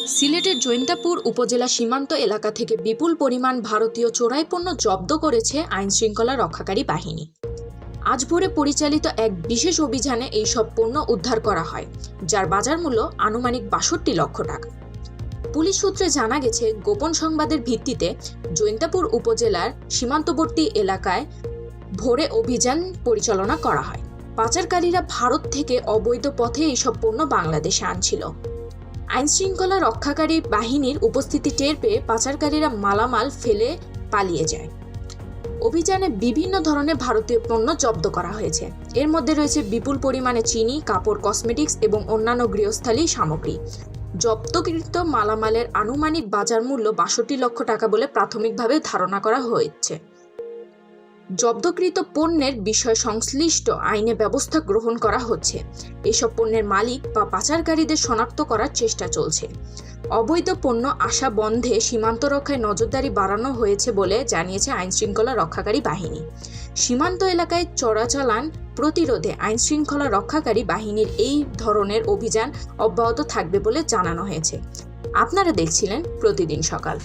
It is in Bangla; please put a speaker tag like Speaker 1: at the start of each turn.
Speaker 1: সিলেটের জৈন্তাপুর উপজেলা সীমান্ত এলাকা থেকে বিপুল পরিমাণ ভারতীয় চোরাই পণ্য জব্দ করেছে আইনশৃঙ্খলা রক্ষাকারী বাহিনী। আজ ভোরে পরিচালিত এক বিশেষ অভিযানে এই সব পণ্য উদ্ধার করা হয়, যার বাজার মূল্য আনুমানিক ৬২ লক্ষ টাকা। পুলিশ সূত্রে জানা গেছে, গোপন সংবাদের ভিত্তিতে জৈন্তাপুর উপজেলার সীমান্তবর্তী এলাকায় ভোরে অভিযান পরিচালনা করা হয়। পাচারকারীরা ভারত থেকে অবৈধ পথে এইসব পণ্য বাংলাদেশে আনছিল। আইনশৃঙ্খলা রক্ষাকারী বাহিনীর উপস্থিতি টের পেয়ে পাচারকারীরা মালামাল ফেলে পালিয়ে যায়। অভিযানে বিভিন্ন ধরনের ভারতীয় পণ্য জব্দ করা হয়েছে। এর মধ্যে রয়েছে বিপুল পরিমাণে চিনি, কাপড়, কসমেটিক্স এবং অন্যান্য গৃহস্থালী সামগ্রী। জব্দকৃত মালামালের আনুমানিক বাজার মূল্য ৬২ লক্ষ টাকা বলে প্রাথমিকভাবে ধারণা করা হয়েছে। জব্দকৃত পণ্যের বিষয় সংশ্লিষ্ট আইনে ব্যবস্থা গ্রহণ করা হচ্ছে। এসব পণ্যের মালিক বা পাচারকারীদের শনাক্ত করার চেষ্টা চলছে। অবৈধ পণ্য আসা বন্ধে সীমান্ত রক্ষায় নজরদারি বাড়ানো হয়েছে বলে জানিয়েছে আইনশৃঙ্খলা রক্ষাকারী বাহিনী। সীমান্ত এলাকায় চোরাচালান প্রতিরোধে আইনশৃঙ্খলা রক্ষাকারী বাহিনীর এই ধরনের অভিযান অব্যাহত থাকবে বলে জানানো হয়েছে। আপনারা দেখছিলেন প্রতিদিন সকাল।